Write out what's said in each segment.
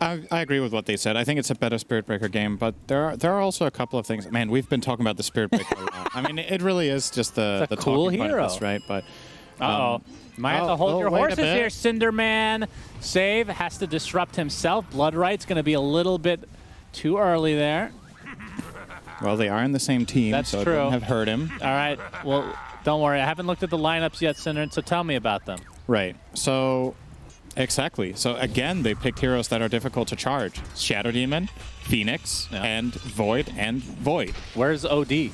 I agree with what they said. I think it's a better Spirit Breaker game, but there are also a couple of things. Man, we've been talking about the Spirit Breaker a lot. I mean, it really is just the cool talking hero, point of this, right? But might have to hold your wait a horses bit. here, Synderman. Save has to disrupt himself. Blood Right's going to be a little bit too early there. Well, they are in the same team, That's so true. it wouldn't have hurt him. All right. Well, don't worry. I haven't looked at the lineups yet, Synderen, so tell me about them. Right. So, exactly. So, again, they picked heroes that are difficult to charge. Shadow Demon, Phoenix, and Void, Where's OD?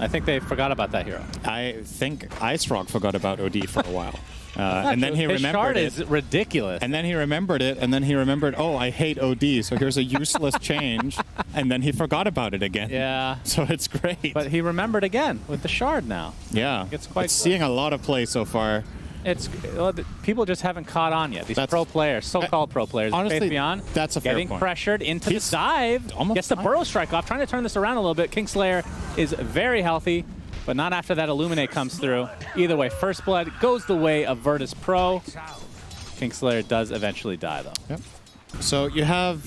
I think they forgot about that hero. I think Ice Rock forgot about OD for a while. And then he His remembered shard it. is ridiculous. And then he remembered it, and then he remembered, oh, I hate OD, so here's a useless change. And then he forgot about it again. Yeah. So it's great. But he remembered again with the shard now. Yeah. It's quite seeing a lot of play so far. People just haven't caught on yet. These pro players, so-called pro players, honestly, Faith Beyond, that's a fair getting point. pressured into the dive. Gets the burrow strike off, trying to turn this around a little bit. Kingslayer is very healthy, but not after that Illuminate comes through. Either way, First Blood goes the way of Virtus Pro. Kingslayer does eventually die, though. Yep. So you have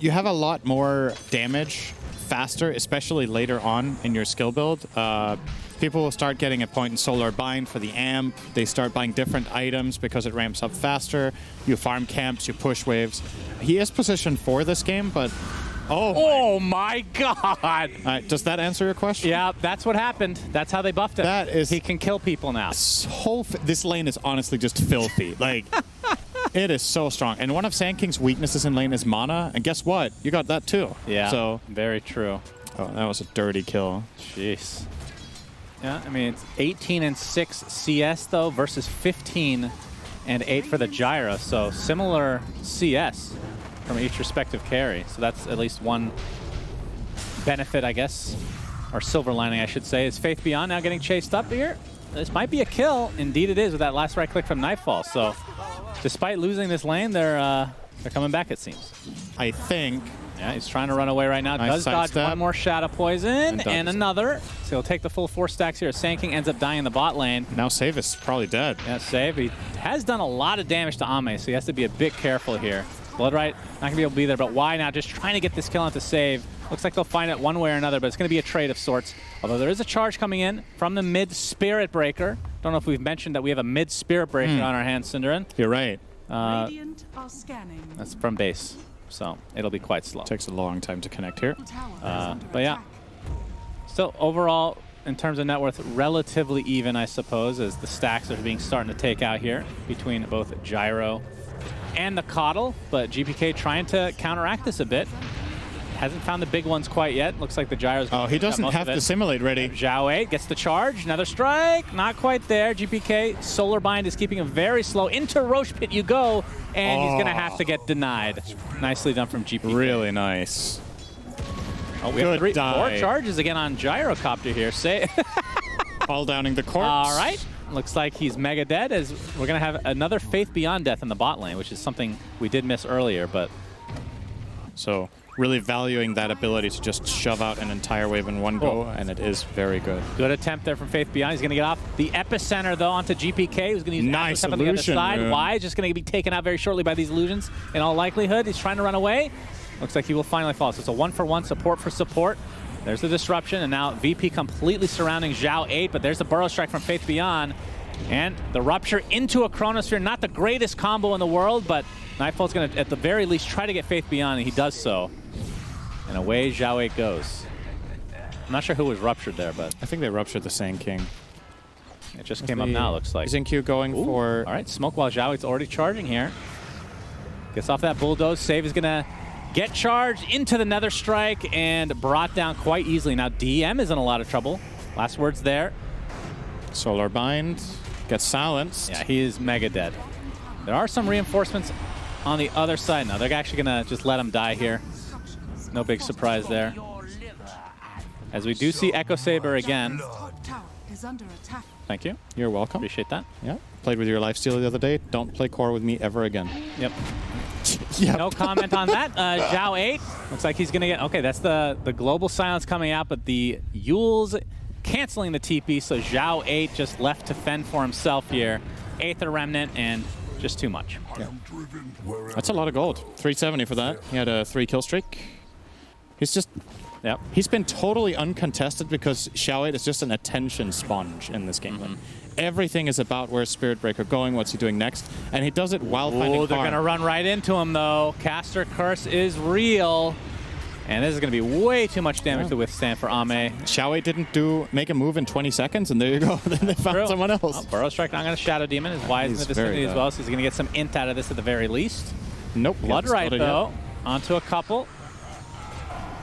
a lot more damage faster, especially later on in your skill build. People will start getting a point in Solar Bind for the amp. They start buying different items because it ramps up faster. You farm camps, you push waves. He is positioned for this game, but oh my God! Does that answer your question? Yeah, that's what happened. That's how they buffed it. That is, he can kill people now. This lane is honestly just filthy. Like, it is so strong. And one of Sand King's weaknesses in lane is mana. And guess what? You got that too. Yeah. So very true. Oh, that was a dirty kill. Jeez. Yeah, I mean, it's 18 and 6 CS, though, versus 15 and 8 for the Gyro. So similar CS from each respective carry. So that's at least one benefit, I guess, or silver lining, I should say, is Faith Beyond now getting chased up here. This might be a kill. Indeed it is with that last right click from Nightfall. So despite losing this lane, they're coming back, it seems. I think. Yeah, he's trying to run away right now. Nice Does dodge step. one more Shadow Poison and another. So he'll take the full 4 stacks here. Sand King ends up dying in the bot lane. Now Save is probably dead. Yeah, Save. He has done a lot of damage to Ame, so he has to be a bit careful here. Bloodright not going to be able to be there, but why now? Just trying to get this kill onto Save. Looks like they'll find it one way or another, but it's going to be a trade of sorts. Although there is a charge coming in from the mid Spirit Breaker. Don't know if we've mentioned that we have a mid Spirit Breaker on our hands, Synderen. You're right. Radiant are scanning. That's from base, so it'll be quite slow. Takes a long time to connect here. But yeah, still overall, in terms of net worth, relatively even, I suppose, as the stacks are starting to take out here between both Gyro and the Coddle. But GPK trying to counteract this a bit. Hasn't found the big ones quite yet. Looks like the Gyro's... Oh, he doesn't have to simulate ready. Zhao 8 gets the charge. Another strike. Not quite there. GPK, Solar Bind is keeping him very slow. Into Roche Pit you go, and he's going to have to get denied. Nicely done from GPK. Really nice. Oh, we have 4 charges again on Gyrocopter here. All downing the corpse. All right. Looks like he's mega dead, as we're going to have another Faith Beyond death in the bot lane, which is something we did miss earlier, but... So really valuing that ability to just shove out an entire wave in one go, and it is very good. Good attempt there from Faith Beyond. He's going to get off the epicenter, though, onto GPK, who's going to use nice on the other side. Man. Why? Just going to be taken out very shortly by these illusions in all likelihood. He's trying to run away. Looks like he will finally fall. So it's a 1-for-1 support for support. There's the disruption, and now VP completely surrounding Zhao 8, but there's the burrow strike from Faith Beyond. And the rupture into a Chronosphere, not the greatest combo in the world, but Nightfall's going to, at the very least, try to get Faith Beyond, and he does so. And away Zhao 8 goes. I'm not sure who was ruptured there, but... I think they ruptured the Sand King. It just came up now, looks like. Xingqiu going for... All right, Smoke while Zhao 8's already charging here. Gets off that Bulldoze. Save is going to get charged into the Nether Strike and brought down quite easily. Now DM is in a lot of trouble. Last words there. Solar Bind gets silenced. Yeah, he is mega dead. There are some reinforcements on the other side now. They're actually going to just let him die here. No big surprise there. As we do see Echo Saber again. Thank you. You're welcome. Appreciate that. Yeah. Played with your lifesteal the other day. Don't play core with me ever again. Yep. Yep. No comment on that. Zhao 8 looks like he's going to get... Okay, that's the global silence coming out, but the Yule's canceling the TP, so Zhao 8 just left to fend for himself here. Aether Remnant and Just too much. Yeah. That's a lot of gold. 370 for that. He had a 3 kill streak. He's just... Yep. He's been totally uncontested because Xiao8 is just an attention sponge in this game. Everything is about where's Spirit Breaker going, what's he doing next, and he does it while finding they're farm. going to run right into him, though. Caster Curse is real. And this is going to be way too much damage to withstand for Ame. Xiao8 didn't make a move in 20 seconds, and there you go. Then they found someone else. Oh, Burrow Strike not going to Shadow Demon. Is wise in the vicinity as well, so he's going to get some int out of this at the very least. Nope. Blood Right, though. Onto a couple.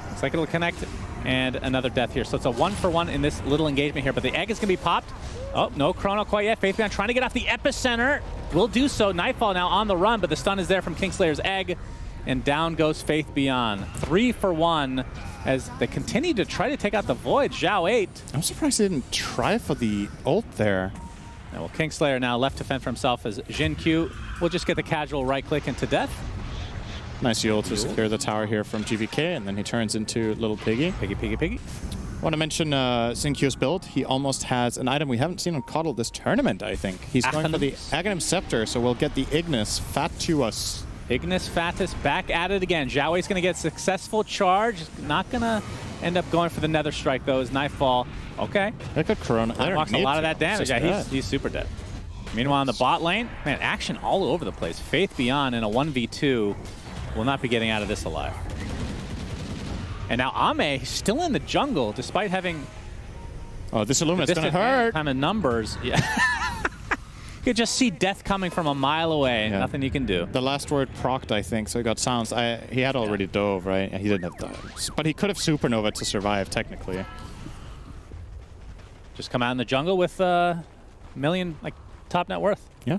Looks like it'll connect. And another death here. So it's a 1-for-1 in this little engagement here. But the egg is going to be popped. Oh, no chrono quite yet. Faithbeyond trying to get off the epicenter. Will do so. Nightfall now on the run, but the stun is there from Kingslayer's egg. And down goes Faith Beyond. 3-for-1 as they continue to try to take out the Void. Xiao8. I'm surprised they didn't try for the ult there. And well, Kingslayer now left to fend for himself as Jin Q will just get the casual right click into death. Nice ult to secure the tower here from GVK, and then he turns into Little Piggy. Piggy. I want to mention Xinq's build. He almost has an item we haven't seen on Coddle this tournament, I think. He's going for the Aghanim Scepter, so we'll get the Ignis Fatuous. Ignis Fatus back at it again. Xiao8's going to get successful charge. Not going to end up going for the Nether Strike, though, as Nightfall. Okay. That could Corona. That unlocks a lot of that damage. Yeah, he's super dead. Meanwhile, in the bot lane, man, action all over the place. Faith Beyond in a 1v2 will not be getting out of this alive. And now Ame still in the jungle, despite having... Oh, this Illuminate's going to hurt. Time of numbers. Yeah. You could just see death coming from a mile away. Yeah. Nothing you can do. The last word procced, I think, so he got silenced. He had already dove, right? He didn't have dive. But he could have supernova to survive, technically. Just come out in the jungle with a million, like, top net worth. Yeah.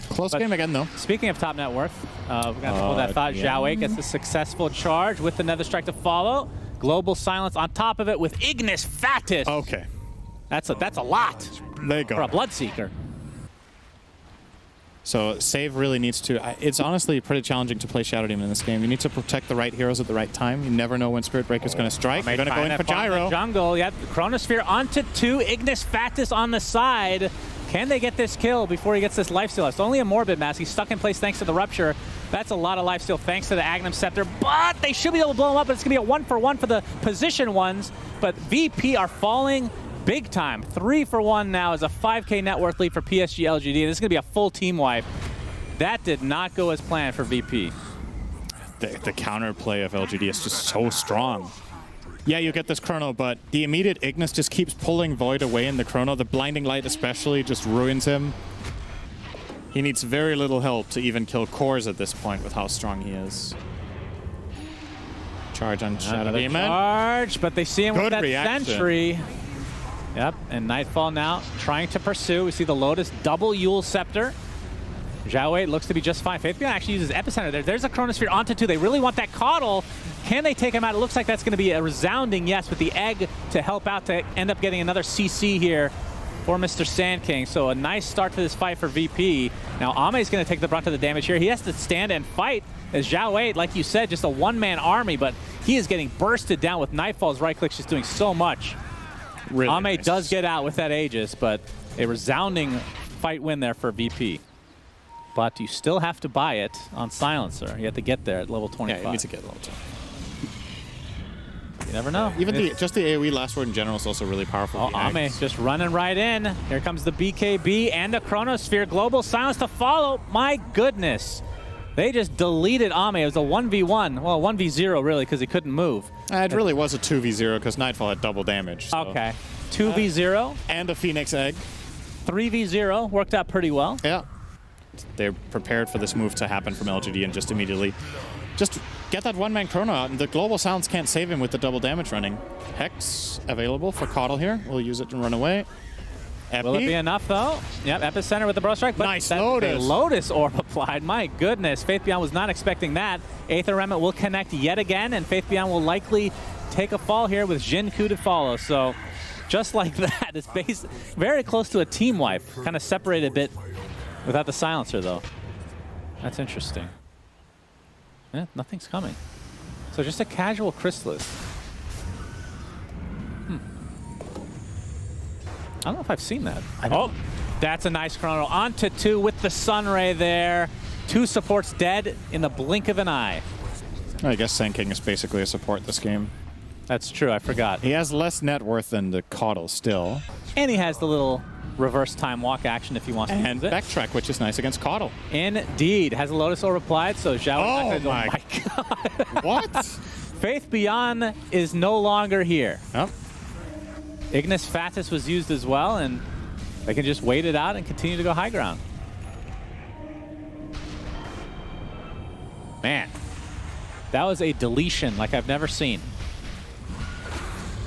Close game again, though. Speaking of top net worth, we're going to have to hold that thought. Yeah. Xiao8 gets the successful charge with the Nether Strike to follow. Global Silence on top of it with Ignis Fatus. Okay. That's a lot. There you go. For a Bloodseeker. So save really needs to... It's honestly pretty challenging to play Shadow Demon in this game. You need to protect the right heroes at the right time. You never know when Spirit Breaker is going to strike. You're going to go in for Gyro. Jungle, yep. Chronosphere onto 2. Ignis Fatus on the side. Can they get this kill before he gets this lifesteal? It's only a Morbid Mask. He's stuck in place thanks to the Rupture. That's a lot of lifesteal thanks to the Aghanim Scepter. But they should be able to blow him up. But it's going to be a 1-for-1 for the position ones. But VP are falling big time. 3-for-1 now is a 5K net worth lead for PSGLGD. This is going to be a full team wipe. That did not go as planned for VP. The counterplay of LGD is just so strong. Yeah, you get this chrono, but the immediate Ignis just keeps pulling Void away in the chrono. The Blinding Light especially just ruins him. He needs very little help to even kill cores at this point with how strong he is. Charge on Shadow Demon. Charge, but they see him with that reaction. Sentry. Yep, and Nightfall now trying to pursue. We see the Lotus double Yule Scepter. Xiao8 looks to be just fine. Faithbeyond actually uses Epicenter there. There's a Chronosphere onto 2. They really want that Coddle. Can they take him out? It looks like that's going to be a resounding yes with the egg to help out to end up getting another CC here for Mr. Sand King. So a nice start to this fight for VP. Now Ame's going to take the brunt of the damage here. He has to stand and fight as Xiao8, like you said, just a one-man army, but he is getting bursted down with Nightfall's right click, just doing so much. Really Ame nice. does get out with that Aegis, but a resounding fight win there for VP. But you still have to buy it on Silencer. You have to get there at level 25. Yeah, you need to get level 2. You never know. Even just the AoE last word in general is also really powerful. Oh, Ame just running right in. Here comes the BKB and the Chronosphere. Global Silence to follow. My goodness. They just deleted Ame. It was a 1v1. Well, 1v0 really, because he couldn't move. It really was a 2v0 because Nightfall had double damage. So. Okay. 2v0. And a Phoenix Egg. 3v0. Worked out pretty well. Yeah. They're prepared for this move to happen from LGD and just immediately just get that one-man chrono out, and the Global Silence can't save him with the double damage running. Hex available for Coddle here. We'll use it and run away. Epi. Will it be enough, though? Yep, Epicenter with the Burrow Strike. But nice Lotus. Lotus Orb applied. My goodness. Faith Beyond was not expecting that. Aether Remnant will connect yet again, and Faith Beyond will likely take a fall here with Jin Ku to follow. So just like that, it's very close to a team wipe. Kind of separated a bit without the Silencer, though. That's interesting. Yeah, nothing's coming. So just a casual Chrysalis. I don't know if I've seen that. That's a nice chrono. On to 2 with the Sunray there. 2 supports dead in the blink of an eye. I guess Sand King is basically a support this game. That's true, I forgot. He has less net worth than the Caudle still. And he has the little reverse time walk action if he wants to And use it. backtrack, which is nice against Caudle. Indeed. Has a Lotus Orb applied, so Zhao... Oh my God. What? Faith Beyond is no longer here. Oh. Ignis Fatus was used as well, and they can just wait it out and continue to go high ground. Man, that was a deletion like I've never seen.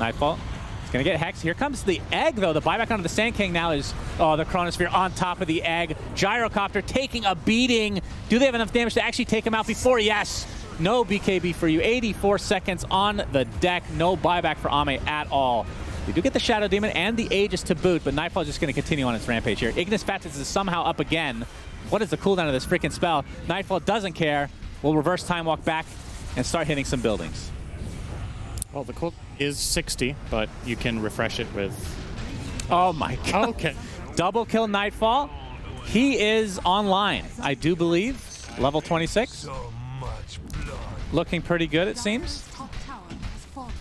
Nightfall. It's going to get Hex. Here comes the egg, though. The buyback onto the Sand King now is, oh, the Chronosphere on top of the egg. Gyrocopter taking a beating. Do they have enough damage to actually take him out before? Yes. No BKB for you. 84 seconds on the deck. No buyback for Ame at all. We do get the Shadow Demon and the Aegis to boot, but Nightfall is just going to continue on its rampage here. Ignis Fatus is somehow up again. What is the cooldown of this freaking spell? Nightfall doesn't care. We'll reverse time walk back and start hitting some buildings. Well, the cooldown is 60, but you can refresh it with... Oh my god. Okay. Double kill Nightfall. He is online, I do believe. Level 26. Looking pretty good, it seems. Top tower has fallen.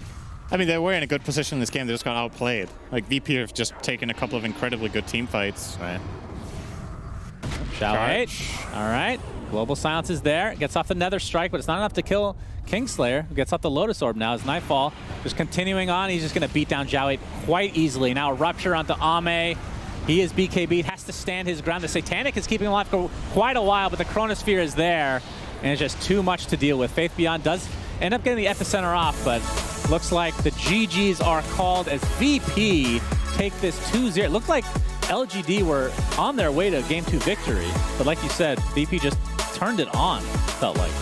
I mean, they were in a good position in this game. They just got outplayed. Like, VP have just taken a couple of incredibly good team fights. Right. Shall H. All right. Global Silence is there. Gets off the Nether Strike, but it's not enough to kill Kingslayer, who gets off the Lotus Orb now as Nightfall. Just continuing on. He's just going to beat down Zhao 8 quite easily. Now a Rupture onto Ame. He is BKB'd, has to stand his ground. The Satanic is keeping him alive for quite a while, but the Chronosphere is there, and it's just too much to deal with. Faith Beyond does end up getting the Epicenter off, but looks like the GGs are called as VP take this 2-0. It looked like LGD were on their way to Game 2 victory, but like you said, VP just turned it on, felt like.